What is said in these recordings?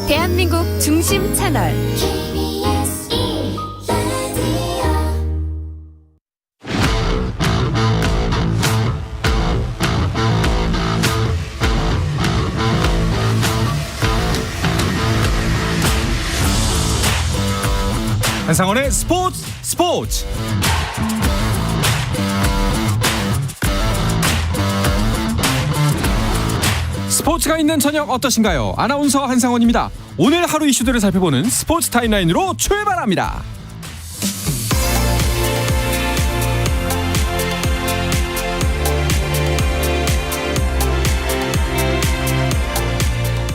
대한민국 중심 채널 KBS 1라디오 한상원의 스포츠. 스포츠가 있는 저녁 어떠신가요? 아나운서 한상원입니다. 오늘 하루 이슈들을 살펴보는 스포츠 타임라인으로 출발합니다.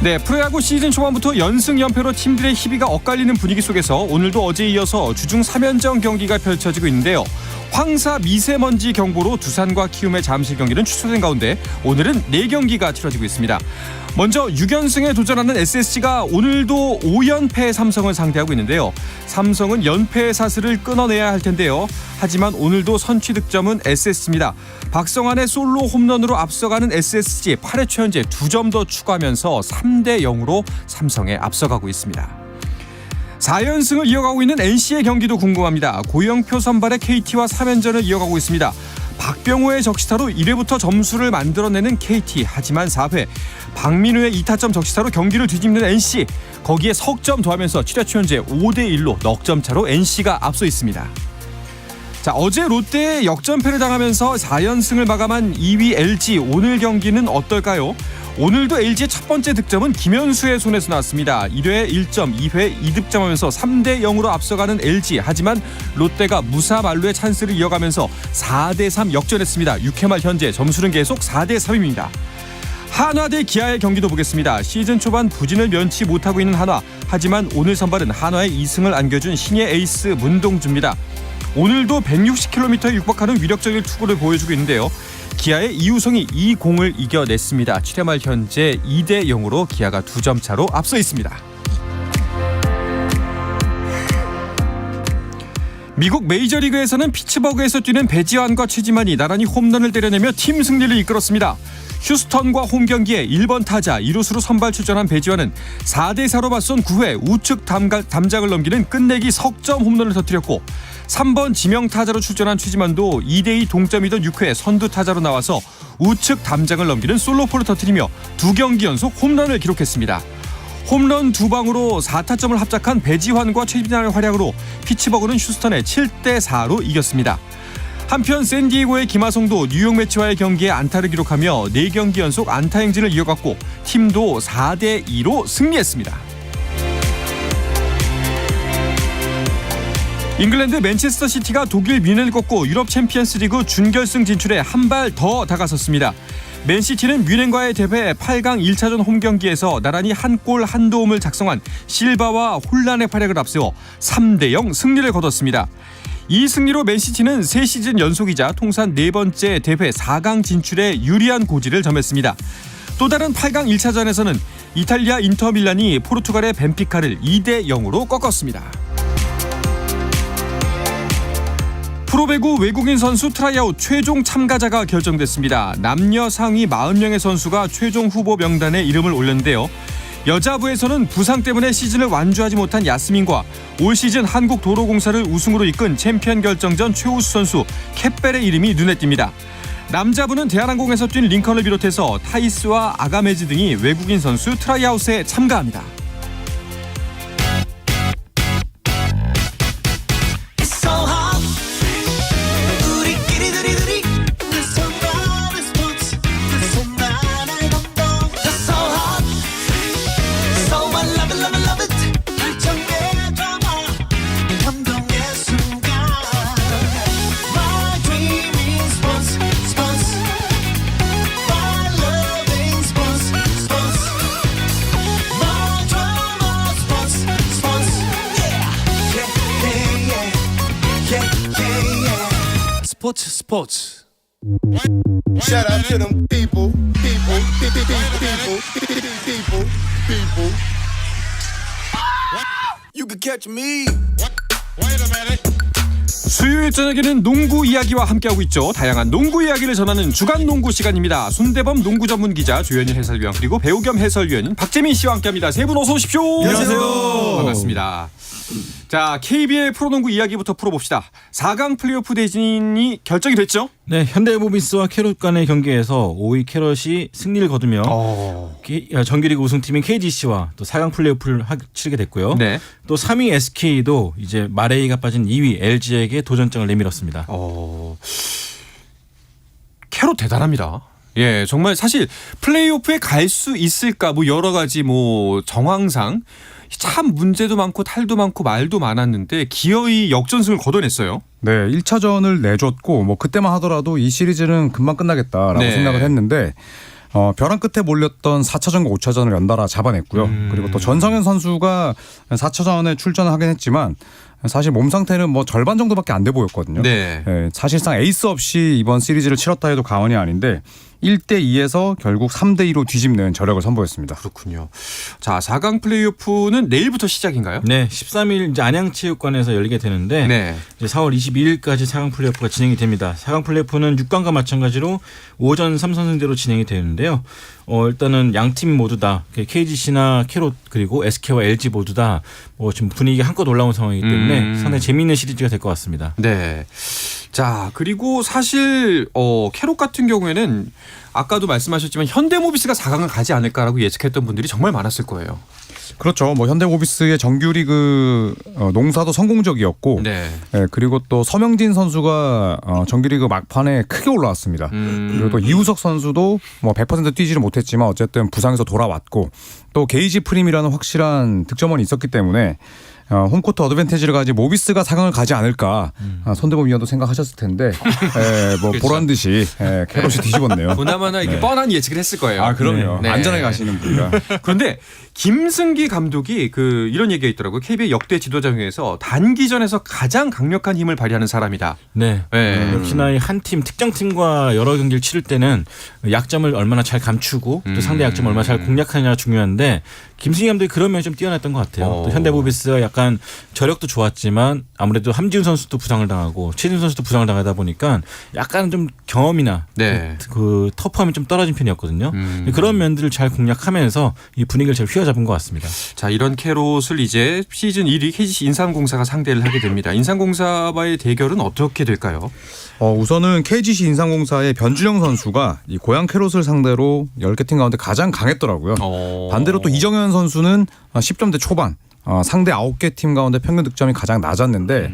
네, 프로야구 시즌 초반부터 연승 연패로 팀들의 희비가 엇갈리는 분위기 속에서 오늘도 어제에 이어서 주중 3연전 경기가 펼쳐지고 있는데요. 황사 미세먼지 경보로 두산과 키움의 잠실 경기는 취소된 가운데 오늘은 4경기가 치러지고 있습니다. 먼저 6연승에 도전하는 SSG가 오늘도 5연패 삼성을 상대하고 있는데요. 삼성은 연패의 사슬을 끊어내야 할 텐데요. 하지만 오늘도 선취 득점은 SSG입니다. 박성환의 솔로 홈런으로 앞서가는 SSG 8회 초 현재 2점 더 추가하면서 3대0으로 삼성에 앞서가고 있습니다. 4연승을 이어가고 있는 NC의 경기도 궁금합니다. 고영표 선발의 KT와 3연전을 이어가고 있습니다. 박병호의 적시타로 1회부터 점수를 만들어내는 KT. 하지만 4회 박민우의 2타점 적시타로 경기를 뒤집는 NC. 거기에 석점 더하면서 7회 초 현재 5대1로 넉점 차로 NC가 앞서 있습니다. 자, 어제 롯데에 역전패를 당하면서 4연승을 마감한 2위 LG. 오늘 경기는 어떨까요? 오늘도 LG의 첫 번째 득점은 김현수의 손에서 나왔습니다. 1회 1점, 2회 2득점하면서 3대0으로 앞서가는 LG. 하지만 롯데가 무사만루의 찬스를 이어가면서 4대3 역전했습니다. 6회 말 현재 점수는 계속 4대3입니다. 한화 대 기아의 경기도 보겠습니다. 시즌 초반 부진을 면치 못하고 있는 한화. 하지만 오늘 선발은 한화의 2승을 안겨준 신예 에이스 문동주입니다. 오늘도 160km에 육박하는 위력적인 투구를 보여주고 있는데요. 기아의 이우성이 이 공을 이겨냈습니다. 7회 말 현재 2대0으로 기아가 2점 차로 앞서 있습니다. 미국 메이저리그에서는 피츠버그에서 뛰는 배지환과 최지만이 나란히 홈런을 때려내며 팀 승리를 이끌었습니다. 휴스턴과 홈 경기에 1번 타자 2루수로 선발 출전한 배지환은 4대4로 맞선 9회 우측 담장을 넘기는 끝내기 석점 홈런을 터뜨렸고 3번 지명 타자로 출전한 최지만도 2대2 동점이던 6회 선두 타자로 나와서 우측 담장을 넘기는 솔로포를 터뜨리며 2경기 연속 홈런을 기록했습니다. 홈런 2방으로 4타점을 합작한 배지환과 최지만의 활약으로 피츠버그는 휴스턴에 7대4로 이겼습니다. 한편 샌디에고의 김하성도 뉴욕 매치와의 경기에 안타를 기록하며 4경기 연속 안타 행진을 이어갔고 팀도 4대2로 승리했습니다. 잉글랜드 맨체스터 시티가 독일 뮌헨을 꺾고 유럽 챔피언스 리그 준결승 진출에 한 발 더 다가섰습니다. 맨시티는 뮌헨과의 대회 8강 1차전 홈경기에서 나란히 한 골 한 도움을 작성한 실바와 혼란의 활약을 앞세워 3대0 승리를 거뒀습니다. 이 승리로 맨시티는 3시즌 연속이자 통산 4번째 대회 4강 진출에 유리한 고지를 점했습니다. 또 다른 8강 1차전에서는 이탈리아 인터밀란이 포르투갈의 벤피카를 2대0으로 꺾었습니다. 프로배구 외국인 선수 트라이아웃 최종 참가자가 결정됐습니다. 남녀 상위 40명의 선수가 최종 후보 명단에 이름을 올렸는데요. 여자부에서는 부상 때문에 시즌을 완주하지 못한 야스민과 올 시즌 한국도로공사를 우승으로 이끈 챔피언 결정전 최우수 선수 캣벨의 이름이 눈에 띕니다. 남자부는 대한항공에서 뛴 링컨을 비롯해서 타이스와 아가메즈 등이 외국인 선수 트라이아웃에 참가합니다. 스포츠. Shout out to them people. You can catch me. Wait a minute. 수요일 저녁에는 농구 이야기와 함께하고 있죠. 다양한 농구 이야기를 전하는 주간 농구 시간입니다. 손대범 농구 전문 기자, 조현일 해설위원, 그리고 배우 겸 해설위원인 박재민 씨와 함께합니다. 세 분 어서 오십시오. 안녕하세요. 반갑습니다. 자, KBL 프로농구 이야기부터 풀어봅시다. 4강 플레이오프 대진이 결정이 됐죠? 네, 현대모비스와 캐롯 간의 경기에서 5위 캐롯이 승리를 거두며 정규리그 우승팀인 KGC와 또 4강 플레이오프를 치르게 됐고요. 네. 또 3위 SK도 이제 마레이가 빠진 2위 LG에게 도전장을 내밀었습니다. 캐롯 대단합니다. 예, 정말 사실 플레이오프에 갈 수 있을까 뭐 여러 가지 뭐 정황상 참 문제도 많고 탈도 많고 말도 많았는데 기어이 역전승을 거둬냈어요. 네, 1차전을 내줬고 뭐 그때만 하더라도 이 시리즈는 금방 끝나겠다라고 네. 생각을 했는데 벼랑 끝에 몰렸던 4차전과 5차전을 연달아 잡아냈고요. 그리고 또 전성현 선수가 4차전에 출전을 하긴 했지만 사실 몸 상태는 뭐 절반 정도밖에 안 돼 보였거든요. 네. 네, 사실상 에이스 없이 이번 시리즈를 치렀다 해도 과언이 아닌데 1대2에서 결국 3대2로 뒤집는 저력을 선보였습니다. 그렇군요. 자, 4강 플레이오프는 내일부터 시작인가요? 네, 13일 이제 안양체육관에서 열리게 되는데 네. 이제 4월 22일까지 4강 플레이오프가 진행이 됩니다. 4강 플레이오프는 6강과 마찬가지로 오전 3선승제로 진행이 되는데요. 일단은 양 팀 모두 다 KGC나 캐롯 그리고 SK와 LG 모두 다 지금 분위기 한껏 올라온 상황이기 때문에 상당히 재미있는 시리즈가 될 것 같습니다. 네. 자, 그리고 사실 캐롯 같은 경우에는 아까도 말씀하셨지만 현대모비스가 4강을 가지 않을까라고 예측했던 분들이 정말 많았을 거예요. 그렇죠. 뭐 현대모비스의 정규리그 농사도 성공적이었고, 네. 네, 그리고 또 서명진 선수가 정규리그 막판에 크게 올라왔습니다. 그리고 또 이우석 선수도 뭐 100% 뛰지를 못했지만 어쨌든 부상에서 돌아왔고, 또 게이지 프림이라는 확실한 득점원이 있었기 때문에 홈코트 어드밴티지를 가지 모비스가 4강을 가지 않을까 손대범 위원도 생각하셨을 텐데 뭐 그렇죠. 보란 듯이 캐롯이 뒤집었네요. 보나마나 이게 뻔한 예측을 했을 거예요. 아 그럼요. 네. 안전하게 가시는 분이라. 그런데 김승기 감독이 이런 얘기가 있더라고요. KBL 역대 지도자 중에서 단기전에서 가장 강력한 힘을 발휘하는 사람이다. 네. 네. 역시나 한 팀 특정 팀과 여러 경기를 치를 때는 약점을 얼마나 잘 감추고 또 상대 약점을 얼마나 잘 공략하느냐가 중요한데 김승희 감독이 그런 면이 좀 뛰어났던 것 같아요. 또 현대모비스가 약간 저력도 좋았지만 아무래도 함지훈 선수도 부상을 당하고 최진 선수도 부상을 당하다 보니까 약간 좀 경험이나 네. 그 터프함이 좀 떨어진 편이었거든요. 그런 면들을 잘 공략하면서 이 분위기를 잘 휘어잡은 것 같습니다. 자, 이런 캐롯을 이제 시즌 1위 KGC 인삼공사가 상대를 하게 됩니다. 인삼공사와의 대결은 어떻게 될까요? 우선은 KGC 인삼공사의 변준영 선수가 이 고양 캐롯을 상대로 10개 팀 가운데 가장 강했더라고요. 반대로 또 이정현 선수는 10점대 초반 상대 9개 팀 가운데 평균 득점이 가장 낮았는데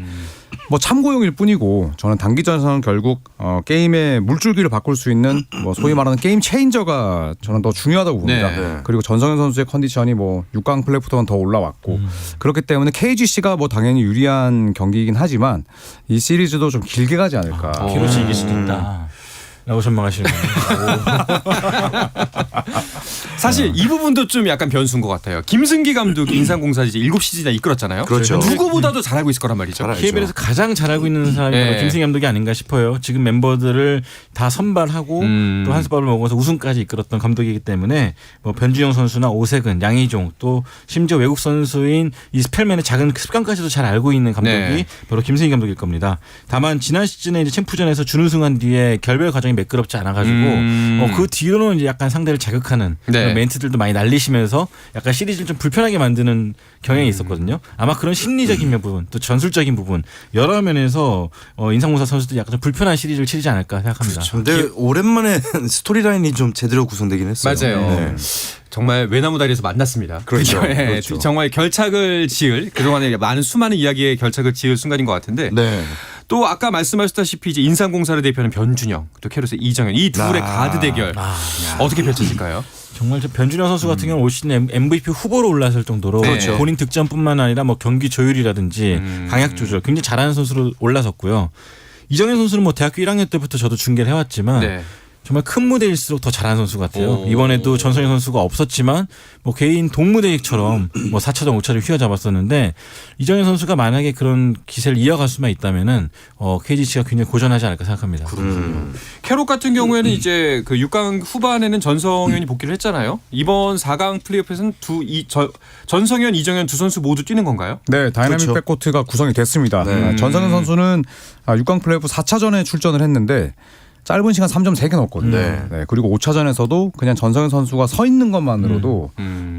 뭐 참고용일 뿐이고 저는 단기전에서는 결국 게임의 물줄기를 바꿀 수 있는 뭐 소위 말하는 게임 체인저가 저는 더 중요하다고 봅니다. 네. 그리고 전성현 선수의 컨디션이 뭐 6강 플레이오프보다는 더 올라왔고 그렇기 때문에 KGC가 뭐 당연히 유리한 경기이긴 하지만 이 시리즈도 좀 길게 가지 않을까. 키로치 이길 수도 있다. 라고 전망하시는 거예요. 사실 이 부분도 좀 약간 변수인 것 같아요. 김승기 감독이 인삼공사 이제 7시즌이나 이끌었잖아요. 그렇죠. 누구보다도 잘하고 있을 거란 말이죠. KBL에서 가장 잘 알고 있는 사람이 바로 김승희 감독이 아닌가 싶어요. 지금 멤버들을 다 선발하고 또 한 수밥을 먹어서 우승까지 이끌었던 감독이기 때문에 뭐 변준영 선수나 오세근, 양희종 또 심지어 외국 선수인 이 스펠맨의 작은 습관까지도 잘 알고 있는 감독이 바로 김승희 감독일 겁니다. 다만 지난 시즌에 이제 챔프전에서 준우승한 뒤에 결별 과정이 매끄럽지 않아가지고 그 뒤로는 이제 약간 상대를 자극하는 그런 멘트들도 많이 날리시면서 약간 시리즈를 좀 불편하게 만드는 경향이 있었거든요. 아마 그런 심리적인 부분 또 전술적인 부분 여러 면에서 인삼공사 선수도 약간 좀 불편한 시리즈를 치르지 않을까 생각합니다. 그렇죠. 근데 오랜만에 스토리라인이 좀 제대로 구성되긴 했어요. 맞아요. 네. 정말 외나무 다리에서 만났습니다. 그렇죠. 네, 그렇죠. 정말 결착을 지을 그동안에 수많은 이야기의 결착을 지을 순간인 것 같은데 네. 또 아까 말씀하셨다시피 이제 인삼공사를 대표하는 변준영 또 캐롯의 이정현 이 둘의 가드 대결 어떻게 펼쳐질까요? 정말 저 변준영 선수 같은 경우는 올 시즌 MVP 후보로 올라설 정도로 그렇죠. 본인 득점뿐만 아니라 뭐 경기 조율이라든지 강약 조절 굉장히 잘하는 선수로 올라섰고요. 이정현 선수는 뭐 대학교 1학년 때부터 저도 중계를 해왔지만 정말 큰 무대일수록 더 잘하는 선수 같아요. 이번에도 전성현 선수가 없었지만 뭐 개인 동무대처럼 뭐 4차전 5차를 휘어잡았었는데 이정현 선수가 만약에 그런 기세를 이어갈 수만 있다면은 KGC가 굉장히 고전하지 않을까 생각합니다. 캐롯 같은 경우에는 이제 그 6강 후반에는 전성현이 복귀를 했잖아요. 이번 4강 플레이오프에서는 전성현, 이정현 두 선수 모두 뛰는 건가요? 네, 다이나믹 그렇죠. 백코트가 구성이 됐습니다. 전성현 선수는 6강 플레이오프 4차전에 출전을 했는데 짧은 시간 3점 3개 넣었거든요. 네, 그리고 5차전에서도 그냥 전성현 선수가 서 있는 것만으로도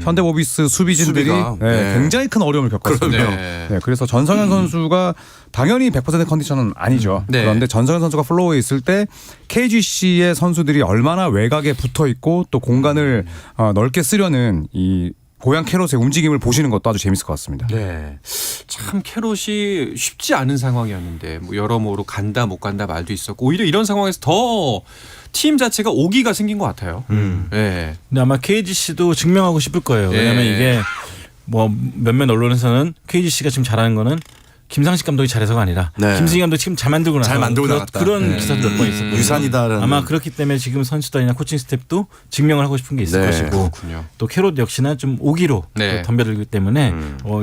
현대모비스 수비진들이 수비가, 네. 굉장히 큰 어려움을 겪었습니다. 네, 그래서 전성현 선수가 당연히 100% 컨디션은 아니죠. 네. 그런데 전성현 선수가 플로어에 있을 때 KGC의 선수들이 얼마나 외곽에 붙어 있고 또 공간을 넓게 쓰려는 이 고양 캐롯의 움직임을 보시는 것도 아주 재밌을 것 같습니다. 네. 참 캐롯이 쉽지 않은 상황이었는데 뭐 여러모로 간다 못 간다 말도 있었고 오히려 이런 상황에서 더 팀 자체가 오기가 생긴 것 같아요. 네. 근데 아마 KGC도 증명하고 싶을 거예요. 왜냐하면 예. 이게 뭐 몇몇 언론에서는 KGC가 지금 잘하는 거는 김상식 감독이 잘해서가 아니라 네. 김승희 감독이 지금 잘 만들고 나서 잘 만들고 나갔다. 그런 기사도 몇 번 있었거든요. 유산이다라는. 아마 그렇기 때문에 지금 선수단이나 코칭 스태프도 증명을 하고 싶은 게 있을 네. 것이고 그렇군요. 또 캐롯 역시나 좀 오기로 네. 또 덤벼들기 때문에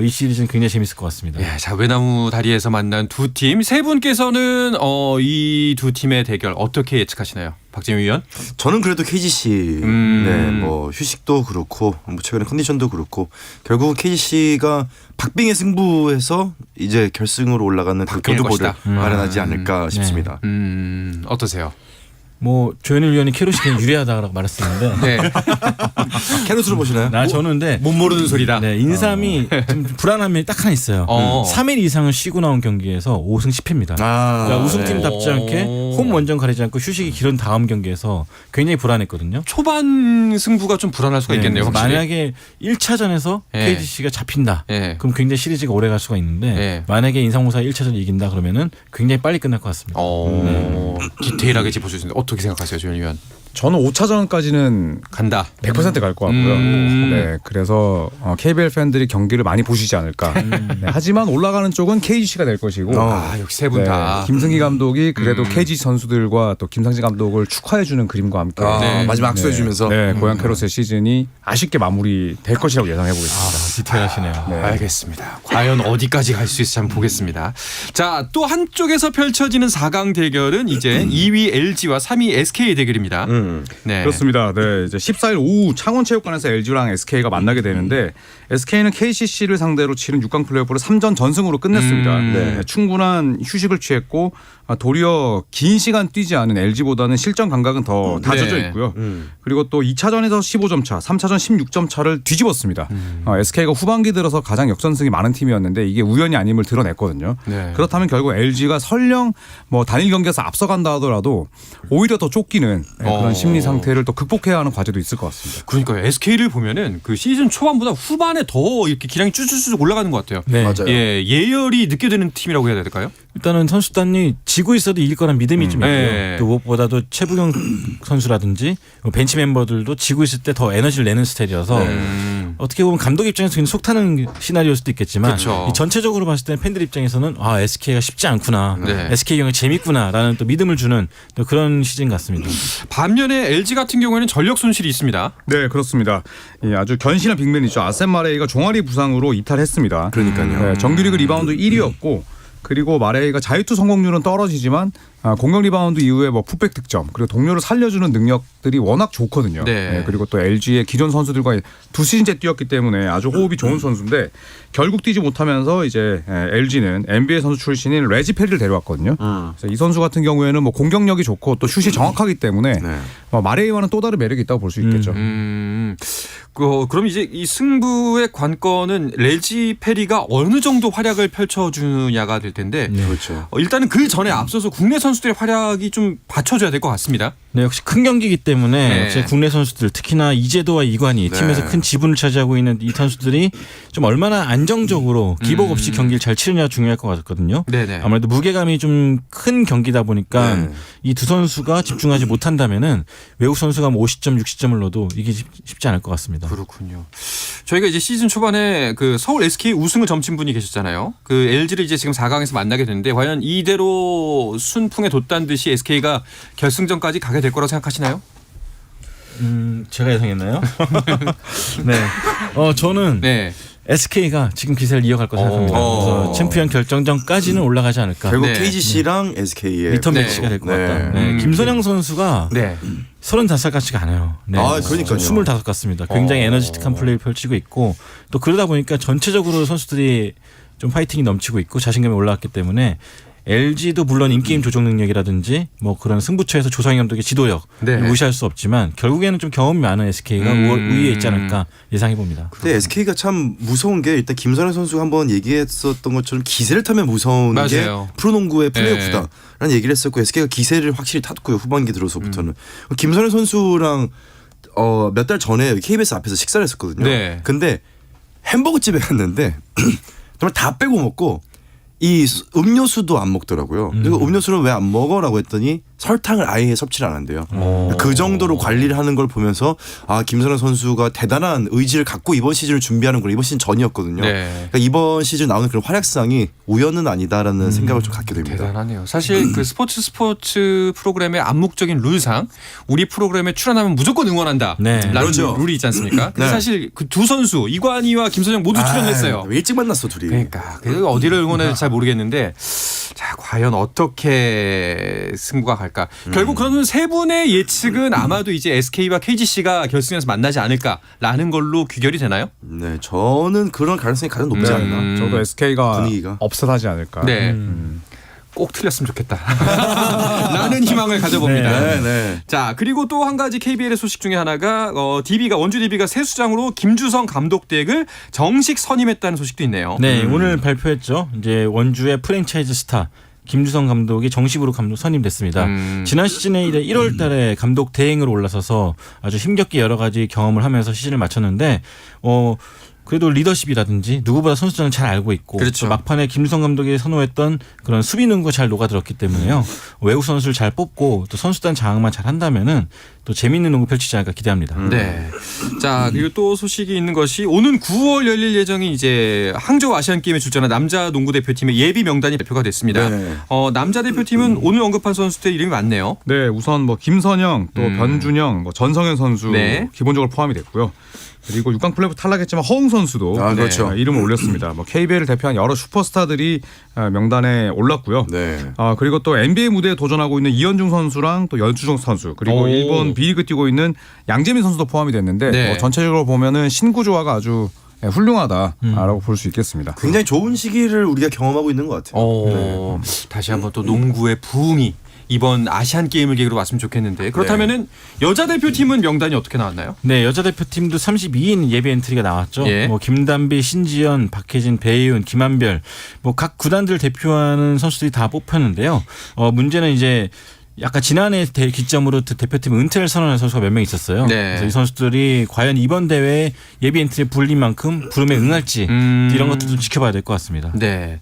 이 시리즈는 굉장히 재밌을 것 같습니다. 예, 자 외나무 다리에서 만난 두 팀 세 분께서는 이 두 팀의 대결 어떻게 예측하시나요? 박재민 위원? 저는 그래도 KGC 네, 뭐 휴식도 그렇고 뭐 최근에 컨디션도 그렇고 결국은 KGC가 박빙의 승부에서 이제 결승으로 올라가는 그 바뀔 교두보를 것이다. 마련하지 않을까 싶습니다. 어떠세요? 뭐 조현일 위원이 캐롯이 그냥 유리하다고 말했었는데 네. 캐롯으로 보시나요? 저는 근데 못 모르는 소리다. 네, 인삼이 좀 불안한 면이 딱 하나 있어요. 3일 이상을 쉬고 나온 경기에서 5승 10패입니다. 그러니까 우승팀답지 않게 홈 원정 가리지 않고 휴식이 길은 다음 경기에서 굉장히 불안했거든요. 초반 승부가 좀 불안할 수가 있겠네요. 그래서 확실히. 만약에 1차전에서 예. KGC가 잡힌다. 예. 그럼 굉장히 시리즈가 오래 갈 수가 있는데 예. 만약에 인삼공사 1차전 이긴다 그러면은 굉장히 빨리 끝날 것 같습니다. 디테일하게 짚어주시는데 어떻게 생각하세요, 조현일 위원? 저는 5차전까지는 간다. 100% 갈 것 같고요. 네, 그래서 KBL 팬들이 경기를 많이 보시지 않을까. 네, 하지만 올라가는 쪽은 KGC가 될 것이고. 역시 세 분 다. 김승희 감독이 그래도 KGC 선수들과 또 김상진 감독을 축하해주는 그림과 함께 네. 마지막 악수해주면서 네, 고양 캐롯의 시즌이 아쉽게 마무리될 것이라고 예상해 보겠습니다. 디테일하시네요. 네. 알겠습니다. 과연 어디까지 갈 수 있을지 한번 보겠습니다. 자, 또 한쪽에서 펼쳐지는 4강 대결은 이제 2위 LG와 3위 SK의 대결입니다. 네. 그렇습니다. 네, 이제 14일 오후 창원체육관에서 LG랑 SK가 만나게 되는데 SK는 KCC를 상대로 치른 6강 플레이오프를 3전 전승으로 끝냈습니다. 네, 충분한 휴식을 취했고 도리어 긴 시간 뛰지 않은 LG보다는 실전 감각은 더 다져져 있고요. 그리고 또 2차전에서 15점 차, 3차전 16점 차를 뒤집었습니다. SK가 후반기 들어서 가장 역전승이 많은 팀이었는데 이게 우연이 아님을 드러냈거든요. 네. 그렇다면 결국 LG가 설령 뭐 단일 경기에서 앞서간다 하더라도 오히려 더 쫓기는 그런 심리 상태를 또 극복해야 하는 과제도 있을 것 같습니다. 그러니까요. SK를 보면은 그 시즌 초반보다 후반에 더 이렇게 기량이 쭉쭉쭉 올라가는 것 같아요. 네. 맞아요. 예, 예열이 늦게 되는 팀이라고 해야 될까요? 일단은 선수단이 지고 있어도 이길 거란 믿음이 좀 있고요. 네. 또 무엇보다도 최부경 선수라든지 벤치 멤버들도 지고 있을 때 더 에너지를 내는 스타일이어서 어떻게 보면 감독 입장에서 굉장히 속타는 시나리오일 수도 있겠지만 그쵸. 이 전체적으로 봤을 때는 팬들 입장에서는 SK가 쉽지 않구나. 네. SK 경기 재밌구나라는 또 믿음을 주는 또 그런 시즌 같습니다. 반면에 LG 같은 경우에는 전력 손실이 있습니다. 네, 그렇습니다. 아주 견신한 빅맨이죠. 아셈 마레이가 종아리 부상으로 이탈했습니다. 그러니까요. 네, 정규리그 리바운드 1위였고 그리고 마레이가 자유투 성공률은 떨어지지만 공격 리바운드 이후에 뭐 풋백 득점 그리고 동료를 살려주는 능력들이 워낙 좋거든요. 네. 그리고 또 LG의 기존 선수들과 두 시즌째 뛰었기 때문에 아주 호흡이 좋은 선수인데 결국 뛰지 못하면서 이제 LG는 NBA 선수 출신인 레지 페리를 데려왔거든요. 그래서 이 선수 같은 경우에는 뭐 공격력이 좋고 또 슛이 정확하기 때문에 마레이와는 또 다른 매력이 있다고 볼 수 있겠죠. 그럼 이제 이 승부의 관건은 레지 페리가 어느 정도 활약을 펼쳐주냐가 될 텐데 그렇죠. 일단은 그 전에 앞서서 국내 선수들의 활약이 좀 받쳐줘야 될 것 같습니다. 네, 역시 큰 경기이기 때문에 네. 역시 국내 선수들 특히나 이재도와 이관희 팀에서 큰 지분을 차지하고 있는 이 선수들이 좀 얼마나 안정적으로 기복 없이 경기를 잘 치느냐가 중요할 것 같거든요. 네네. 아무래도 무게감이 좀 큰 경기다 보니까 이 두 선수가 집중하지 못한다면은 외국 선수가 뭐 50점, 60점을 넣어도 이게 쉽지 않을 것 같습니다. 그렇군요. 저희가 이제 시즌 초반에 그 서울 SK 우승을 점친 분이 계셨잖아요. 그 LG를 이제 지금 4강에서 만나게 되는데 과연 이대로 순풍에 돛단 듯이 SK가 결승전까지 가게 될 거라고 생각하시나요? 제가 예상했나요? 네. 저는 네. SK가 지금 기세를 이어갈 거 생각합니다. 그래서 챔피언 결정전까지는 올라가지 않을까. 결국 네. KGC랑 SK의 리턴 네. 매치가 될 것 네. 같다. 네. 김선영 선수가 네. 35살 같지가 않아요. 네. 그러니까요. 25 같습니다. 굉장히 에너지틱한 플레이를 펼치고 있고 또 그러다 보니까 전체적으로 선수들이 좀 파이팅이 넘치고 있고 자신감이 올라왔기 때문에 LG도 물론 인게임 조정 능력이라든지 뭐 그런 승부처에서 조상희 감독의 지도력 네. 무시할 수 없지만 결국에는 좀 경험이 많은 SK가 우위에 있지 않을까 예상해 봅니다. 근데 SK가 참 무서운 게 일단 김선영 선수가 한번 얘기했었던 것처럼 기세를 타면 무서운 맞아요. 게 프로농구의 플레이오프다라는 얘기를 했었고 SK가 기세를 확실히 탔고요. 후반기 들어서부터는. 김선영 선수랑 몇 달 전에 KBS 앞에서 식사를 했었거든요. 네. 근데 햄버거 집에 갔는데 정말 다 빼고 먹고 이 음료수도 안 먹더라고요. 그리고 음료수를 왜 안 먹어라고 했더니 설탕을 아예 섭취를 안 한대요. 그 정도로 관리를 하는 걸 보면서 김선영 선수가 대단한 의지를 갖고 이번 시즌을 준비하는 걸 이번 시즌 전이었거든요. 네. 그러니까 이번 시즌 나오는 그런 활약상이 우연은 아니다라는 생각을 좀 갖게 됩니다. 대단하네요. 사실 그 스포츠 프로그램의 암묵적인 룰상 우리 프로그램에 출연하면 무조건 응원한다. 네. 라는 그렇죠. 룰이 있지 않습니까? 근데 네. 사실 그 두 선수 이관희와 김선영 모두 출연했어요. 일찍 만났어 둘이. 그러니까 그래서 어디를 응원해야 될지 잘 모르겠는데 자 과연 어떻게 승부가 갈까? 결국 그런 세 분의 예측은 아마도 이제 SK와 KGC가 결승에서 만나지 않을까라는 걸로 귀결이 되나요? 네, 저는 그런 가능성이 가장 높지 않나. 저도 SK가 분위기가. 업셋하지 않을까. 네. 꼭 틀렸으면 좋겠다. 라는 희망을 가져봅니다. 네, 네. 자 그리고 또 한 가지 KBL의 소식 중에 하나가 원주 DB가 새 수장으로 김주성 감독 댁을 정식 선임했다는 소식도 있네요. 네, 오늘 발표했죠. 이제 원주의 프랜차이즈 스타 김주성 감독이 정식으로 감독 선임됐습니다. 지난 시즌에 1월 달에 감독 대행으로 올라서서 아주 힘겹게 여러 가지 경험을 하면서 시즌을 마쳤는데 그래도 리더십이라든지 누구보다 선수들은 잘 알고 있고 그렇죠. 또 막판에 김주성 감독이 선호했던 그런 수비 능구가 잘 녹아들었기 때문에요. 외국 선수를 잘 뽑고 또 선수단 장악만 잘 한다면은 또 재미있는 농구 펼치지 않을까 기대합니다. 네. 자 그리고 또 소식이 있는 것이 오는 9월 열릴 예정인 이제 항저우 아시안 게임에 출전한 남자 농구 대표팀의 예비 명단이 발표가 됐습니다. 네. 남자 대표팀은 오늘 언급한 선수들 이름이 많네요. 네, 우선 뭐 김선영, 또 변준영, 뭐 전성현 선수 네. 기본적으로 포함이 됐고요. 그리고 6강 플레이오프 탈락했지만 허웅 선수도 그렇죠. 이름을 올렸습니다. 뭐 KBL을 대표한 여러 슈퍼스타들이 명단에 올랐고요. 네. 그리고 또 NBA 무대에 도전하고 있는 이현중 선수랑 또 연수종 선수 그리고 오. 일본 B리그 뛰고 있는 양재민 선수도 포함이 됐는데 네. 전체적으로 보면은 신구조화가 아주 훌륭하다라고 볼 수 있겠습니다. 굉장히 좋은 시기를 우리가 경험하고 있는 것 같아요. 다시 한번 또 농구의 부흥이 이번 아시안 게임을 계기로 왔으면 좋겠는데 그렇다면은 여자 대표팀은 명단이 어떻게 나왔나요? 네, 여자 대표팀도 32인 예비 엔트리가 나왔죠. 예. 뭐 김단비, 신지연, 박혜진, 배희은, 김한별 뭐 각 구단들 대표하는 선수들이 다 뽑혔는데요. 문제는 이제 약간 지난해 기점으로 대표팀 은퇴를 선언한 선수가 몇 명 있었어요. 네. 그래서 이 선수들이 과연 이번 대회 예비 엔트리에 불린 만큼 부름에 응할지 이런 것들도 지켜봐야 될 것 같습니다. 네.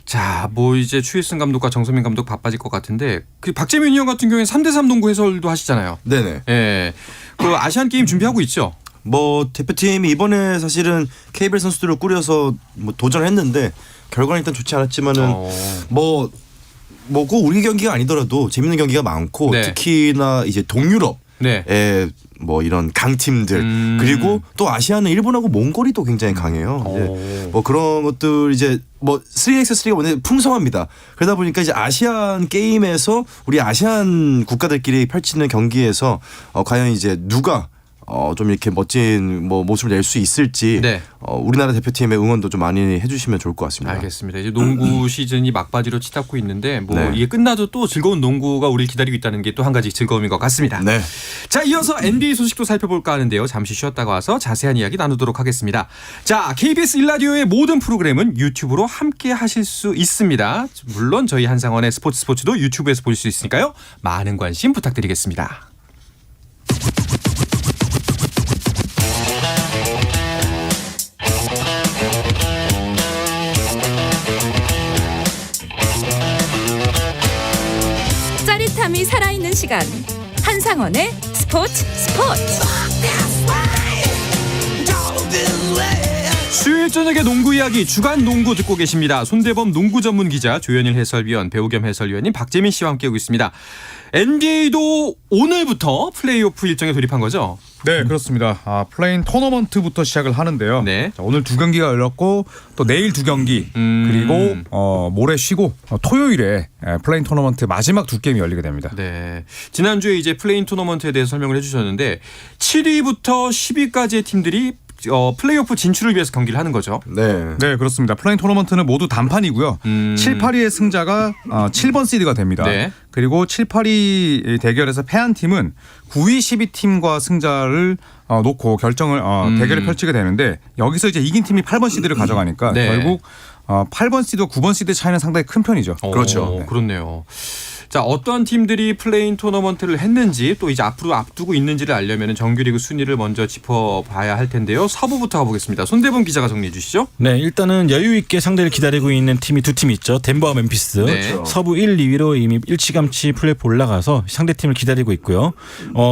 자, 뭐 이제 추일승 감독과 정성민 감독 바빠질 것 같은데 그 박재민 형 같은 경우에 3대3 농구 해설도 하시잖아요. 네네. 예. 그 아시안 게임 준비하고 있죠. 뭐 대표팀이 이번에 사실은 KBL 선수들을 꾸려서 뭐 도전을 했는데 결과는 일단 좋지 않았지만은 뭐 꼭 우리 경기가 아니더라도 재밌는 경기가 많고 네. 특히나 이제 동유럽 네. 뭐 이런 강팀들 그리고 또 아시아는 일본하고 몽골이 또 굉장히 강해요. 이제 뭐 그런 것들 이제 뭐 3x3가 완전 풍성합니다. 그러다 보니까 이제 아시안 게임에서 우리 아시안 국가들끼리 펼치는 경기에서 과연 이제 누가 좀 이렇게 멋진 뭐 모습을 낼 수 있을지 네. 우리나라 대표팀의 응원도 좀 많이 해주시면 좋을 것 같습니다. 알겠습니다. 이제 농구 시즌이 막바지로 치닫고 있는데 뭐 네. 이게 끝나도 또 즐거운 농구가 우리를 기다리고 있다는 게 또 한 가지 즐거움인 것 같습니다. 네. 자, 이어서 NBA 소식도 살펴볼까 하는데요. 잠시 쉬었다가 와서 자세한 이야기 나누도록 하겠습니다. 자, KBS 1라디오의 모든 프로그램은 유튜브로 함께 하실 수 있습니다. 물론 저희 한상원의 스포츠도 유튜브에서 볼 수 있으니까요. 많은 관심 부탁드리겠습니다. 짜릿함이 살아있는 시간 한상원의 스포츠 토요일 저녁의 농구 이야기 주간 농구 듣고 계십니다. 손대범 농구 전문 기자, 조현일 해설위원, 배우 겸 해설위원님 박재민 씨와 함께하고 있습니다. NBA도 오늘부터 플레이오프 일정에 돌입한 거죠? 네, 그렇습니다. 플레인 토너먼트부터 시작을 하는데요. 네. 자, 오늘 2경기가 열렸고 또 내일 2경기 그리고 모레 쉬고 토요일에 플레인 토너먼트 마지막 2게임이 열리게 됩니다. 네. 지난주에 이제 플레인 토너먼트에 대해서 설명을 해주셨는데 7위부터 10위까지의 팀들이 플레이오프 진출을 위해서 경기를 하는 거죠. 네. 네, 그렇습니다. 플레인 토너먼트는 모두 단판이고요. 7, 8위의 승자가 7번 시드가 됩니다. 네. 그리고 7, 8위 대결에서 패한 팀은 9위, 12팀과 승자를 놓고 결정을 대결을 펼치게 되는데 여기서 이제 이긴 팀이 8번 시드를 가져가니까 네. 결국 8번 시드와 9번 시드 차이는 상당히 큰 편이죠. 그렇죠. 네. 그렇네요. 자, 어떠한 팀들이 플레인 토너먼트를 했는지 또 이제 앞으로 앞두고 있는지를 알려면 정규리그 순위를 먼저 짚어봐야 할 텐데요. 서부부터 가보겠습니다. 손대범 기자가 정리해 주시죠. 네, 일단은 여유 있게 상대를 기다리고 있는 팀이 두 팀 있죠. 덴버와 멤피스. 네. 서부 1, 2위로 이미 일찌감치 플레이오프 올라가서 상대 팀을 기다리고 있고요.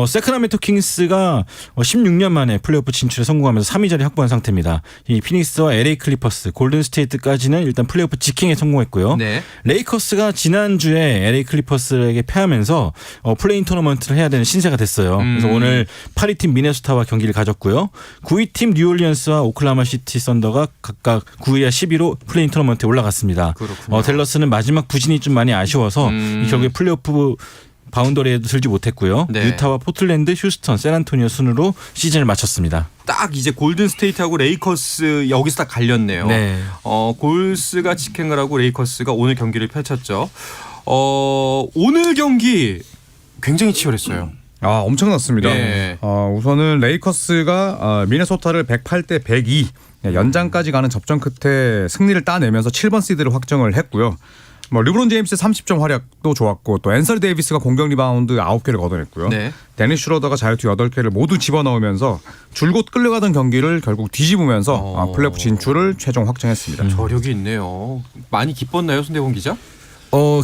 세크라멘토 킹스가 16년 만에 플레이오프 진출에 성공하면서 3위 자리 확보한 상태입니다. 이 피닉스와 LA 클리퍼스, 골든 스테이트까지는 일단 플레이오프 직행에 성공했고요. 네. 레이커스가 지난주에 LA 클리퍼스에게 패하면서 플레인 토너먼트를 해야 되는 신세가 됐어요. 그래서 오늘 8위 팀 미네소타와 경기를 가졌고요. 9위 팀 뉴올리언스와 오클라호마 시티 썬더가 각각 9위와 10위로 플레인 토너먼트에 올라갔습니다. 그렇군요. 댈러스는 마지막 부진이 좀 많이 아쉬워서 결국에 플레이오프 바운더리에 들지 못했고요. 네. 유타와 포틀랜드, 휴스턴, 샌안토니오 순으로 시즌을 마쳤습니다. 딱 이제 골든 스테이트하고 레이커스 여기서 딱 갈렸네요. 네. 골스가 직행을 하고 레이커스가 오늘 경기를 펼쳤죠. 오늘 경기 굉장히 치열했어요. 엄청났습니다. 네. 우선은 레이커스가 미네소타를 108대 102 연장까지 가는 접전 끝에 승리를 따내면서 7번 시드를 확정을 했고요. 르브론 제임스 30점 활약도 좋았고 또 앤서니 데이비스가 공격 리바운드 9개를 걷어냈고요. 네. 데니스 슈러더가 자유투 8개를 모두 집어넣으면서 줄곧 끌려가던 경기를 결국 뒤집으면서 플레이오프 진출을 최종 확정했습니다. 저력이 있네요. 많이 기뻤나요, 손대범 기자?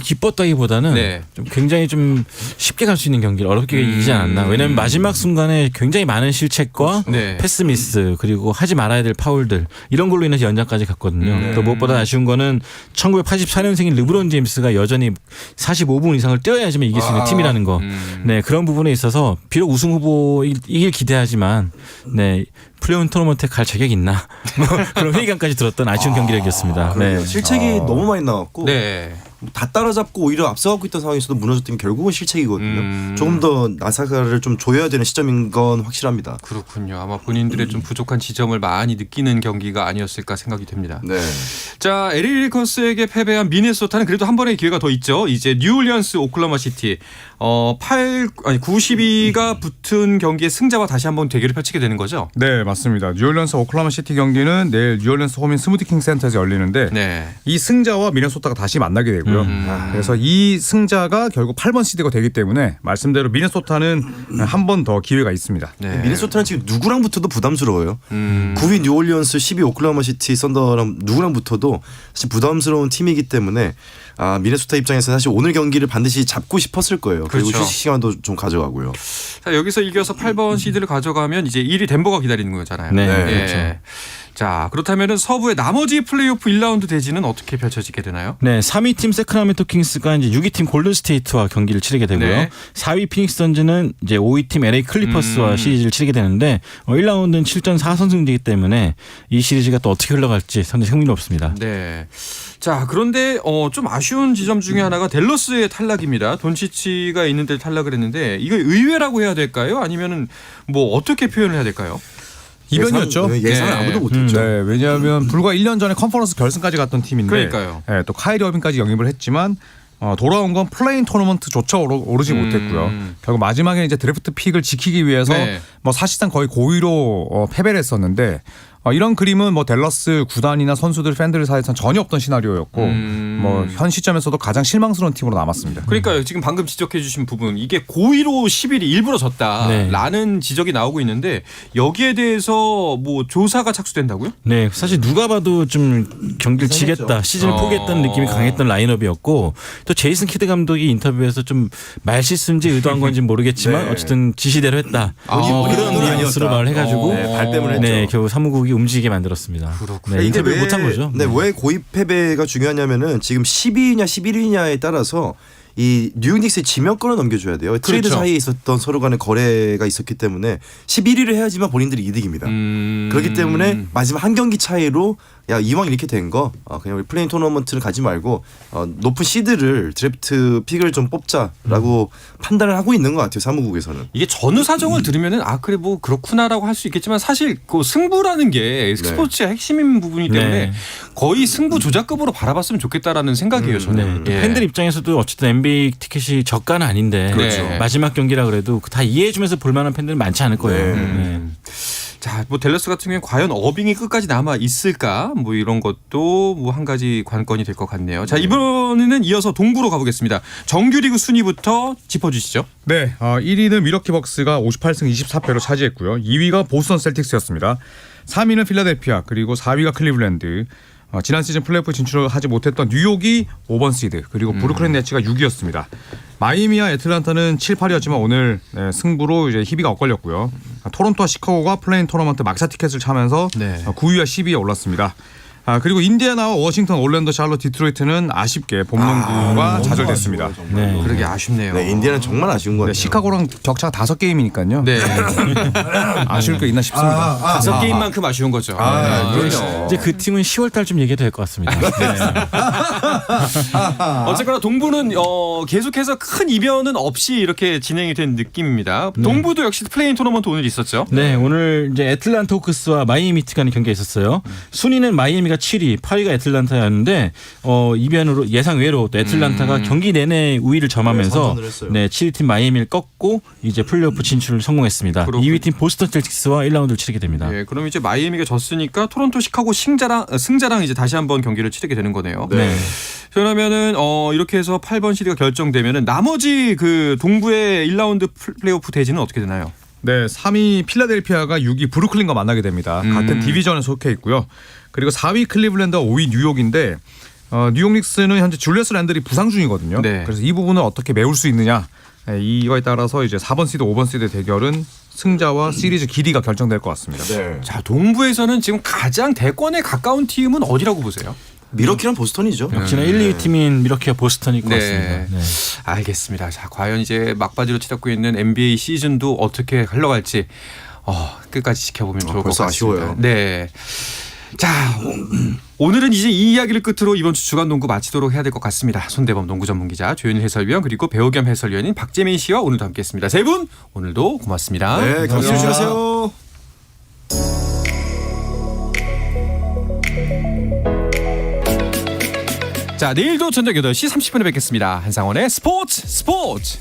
기뻤다기보다는 네. 좀 굉장히 좀 쉽게 갈 수 있는 경기를 어렵게 이기지 않았나. 왜냐하면 마지막 순간에 굉장히 많은 실책과 네. 패스 미스 그리고 하지 말아야 될 파울들 이런 걸로 인해서 연장까지 갔거든요. 또 무엇보다 아쉬운 거는 1984년생인 르브론 제임스가 여전히 45분 이상을 뛰어야지만 이길 수 있는 팀이라는 거. 네, 그런 부분에 있어서 비록 우승 후보이길 기대하지만 네. 플레이오프 토너먼트에 갈 자격이 있나 뭐 그런 회의감까지 들었던 아쉬운 경기력이었습니다. 네. 실책이 너무 많이 나왔고 네. 다 따라잡고 오히려 앞서가고 있던 상황에서도 무너졌던 게 결국은 실책이거든요. 조금 더 나사가를 좀 조여야 되는 시점인 건 확실합니다. 그렇군요. 아마 본인들의 좀 부족한 지점을 많이 느끼는 경기가 아니었을까 생각이 됩니다. 네. 자, LA 레이커스에게 패배한 미네소타는 그래도 한 번의 기회가 더 있죠. 이제 뉴올리언스, 오클라호마 시티 92가 붙은 경기의 승자와 다시 한번 대결을 펼치게 되는 거죠. 네, 맞습니다. 뉴올리언스 오클라호마 시티 경기는 내일 뉴올리언스 홈인 스무디 킹 센터에서 열리는데 네. 이 승자와 미네소타가 다시 만나게 되고요. 그래서 이 승자가 결국 8번 시드가 되기 때문에 말씀대로 미네소타는 한 번 더 기회가 있습니다. 네. 미네소타는 지금 누구랑 붙어도 부담스러워요. 9위 뉴올리언스, 10위 오클라호마 시티 썬더랑 누구랑 붙어도 사실 부담스러운 팀이기 때문에 미네소타 입장에서 사실 오늘 경기를 반드시 잡고 싶었을 거예요. 그리고 그렇죠. 휴식 시간도 좀 가져가고요. 자, 여기서 이겨서 8번 시드를 가져가면 이제 1위 덴버가 기다리는 거잖아요. 네, 그렇죠. 자, 그렇다면은 서부의 나머지 플레이오프 1라운드 대진은 어떻게 펼쳐지게 되나요? 네, 3위 팀 세크라멘토 킹스가 이제 6위 팀 골든 스테이트와 경기를 치르게 되고요. 네. 4위 피닉스 선즈는 이제 5위 팀 LA 클리퍼스와 시리즈를 치르게 되는데 1라운드는 7전 4선승제이기 때문에 이 시리즈가 또 어떻게 흘러갈지 상당히 흥미롭습니다. 네. 자, 그런데 좀 아쉬운 지점 중에 하나가 댈러스의 탈락입니다. 돈치치가 있는데 탈락을 했는데 이거 의외라고 해야 될까요? 아니면은 뭐 어떻게 표현을 해야 될까요? 이변이었죠. 예상을 네. 아무도 못했죠. 네, 왜냐하면 불과 1년 전에 컨퍼런스 결승까지 갔던 팀인데 그러니까요. 네, 또 카이리 어빙까지 영입을 했지만 돌아온 건 플레인 토너먼트조차 오르지 못했고요. 결국 마지막에 이제 드래프트 픽을 지키기 위해서 네. 사실상 거의 고의로 패배를 했었는데 이런 그림은 댈러스 구단이나 선수들 팬들 사이에서는 전혀 없던 시나리오였고 현 시점에서도 가장 실망스러운 팀으로 남았습니다. 그러니까요. 지금 방금 지적해 주신 부분 이게 고의로 10일이 일부러 졌다라는 지적이 나오고 있는데 여기에 대해서 뭐 조사가 착수된다고요? 네, 사실 누가 봐도 좀 경기를 지겠다, 시즌을 포기했다는 느낌이 강했던 라인업이었고 또 제이슨 키드 감독이 인터뷰에서 좀 말실수인지 의도한 건지 모르겠지만 네. 어쨌든 지시대로 했다. 그런 뉘앙스로 말을 해가지고 발뺌을 했죠. 네, 결국 사무국이 움직이게 만들었습니다. 그렇군요. 네, 인터뷰 못한 거죠. 네, 왜 고입 패배가 중요하냐면은 지금 10위냐 11위냐에 따라서 이 뉴욕 닉스의 지명권을 넘겨줘야 돼요. 트레이드 그렇죠. 사이에 있었던 서로 간의 거래가 있었기 때문에 11위를 해야지만 본인들이 이득입니다. 그렇기 때문에 마지막 한 경기 차이로 야 이왕 이렇게 된 거 그냥 우리 플레인 토너먼트를 가지 말고 높은 시드를 드래프트 픽을 좀 뽑자라고 판단을 하고 있는 것 같아요. 사무국에서는. 이게 전후 사정을 들으면은 아 그래 뭐 그렇구나라고 할 수 있겠지만 사실 그 승부라는 게 스포츠의 핵심인 부분이기 때문에 네. 거의 승부 조작급으로 바라봤으면 좋겠다라는 생각이에요. 저는. 네. 또 예. 팬들 입장에서도 어쨌든 NBA 티켓이 저가는 아닌데 그렇죠. 마지막 경기라 그래도 다 이해해주면서 볼만한 팬들은 많지 않을 거예요. 네. 네. 자, 뭐 댈러스 같은 경우에 과연 어빙이 끝까지 남아 있을까? 뭐 이런 것도 뭐 한 가지 관건이 될 것 같네요. 자, 이번에는 이어서 동부로 가보겠습니다. 정규리그 순위부터 짚어주시죠. 네, 1위는 미러키 벅스가 58승 24패로 차지했고요. 2위가 보스턴 셀틱스였습니다. 3위는 필라델피아, 그리고 4위가 클리블랜드. 지난 시즌 플레이오프 진출을 하지 못했던 뉴욕이 5번 시드, 그리고 브루클린 네츠가 6위였습니다. 마이애미와 애틀란타는 7, 8위였지만 오늘 승부로 이제 희비가 엇갈렸고요. 토론토와 시카고가 플레인 토너먼트 막사 티켓을 차면서 네. 9위와 10위에 올랐습니다. 그리고 인디애나와 워싱턴, 올랜도, 샬럿, 디트로이트는 아쉽게 봄농구가 좌절됐습니다. 네. 그러게 아쉽네요. 네, 인디애나는 정말 아쉬운 것 같아요. 시카고랑 격차가 5게임이니까요. 네. 아쉬울 게 있나 싶습니다. 5게임만큼 아쉬운 거죠. 그렇죠. 이제 그 팀은 10월달쯤 얘기해도 될 것 같습니다. 네. 어쨌거나 동부는 계속해서 큰 이변은 없이 이렇게 진행이 된 느낌입니다. 동부도 역시 플레인 토너먼트 오늘 있었죠. 네, 오늘 이제 애틀란타 호크스와 마이애미 히트 간의 경기가 있었어요. 순위는 마이애미가 7위, 8위가 애틀란타였는데 이변으로 예상 외로 또 애틀란타가 경기 내내 우위를 점하면서 선전을 했어요. 네, 7위 팀 마이애미를 꺾고 이제 플레이오프 진출을 성공했습니다. 그렇군요. 2위 팀 보스턴 셀틱스와 1라운드를 치르게 됩니다. 예, 그럼 이제 마이애미가 졌으니까 토론토, 시카고 승자랑 이제 다시 한번 경기를 치르게 되는 거네요. 네. 그러면은 이렇게 해서 8번 시드가 결정되면은 나머지 그 동부의 1라운드 플레이오프 대진은 어떻게 되나요? 네, 3위 필라델피아가 6위 브루클린과 만나게 됩니다. 같은 디비전에 속해 있고요. 그리고 4위 클리블랜드와 5위 뉴욕인데 뉴욕 닉스는 현재 줄리어스 랜들이 부상 중이거든요. 네. 그래서 이 부분을 어떻게 메울 수 있느냐, 이거에 따라서 이제 4번 시드, 5번 시드 대결은 승자와 시리즈 길이가 결정될 것 같습니다. 네. 자, 동부에서는 지금 가장 대권에 가까운 팀은 어디라고 보세요? 미러키랑 보스턴이죠. 역시나 1, 2위 팀인 미러키와 보스턴일 것 네. 같습니다. 네. 알겠습니다. 자, 과연 이제 막바지로 치닫고 있는 NBA 시즌도 어떻게 흘러갈지 끝까지 지켜보면 좋을 것 벌써 같습니다. 아쉬워요. 네. 자, 오늘은 이제 이 이야기를 끝으로 이번 주 주간 농구 마치도록 해야 될 것 같습니다. 손대범 농구 전문 기자, 조현일 해설위원, 그리고 배우 겸 해설위원인 박재민 씨와 오늘도 함께했습니다. 세 분 오늘도 고맙습니다. 네, 감기 조심하세요. 자, 내일도 저녁 8시 30분에 뵙겠습니다. 한상원의 스포츠.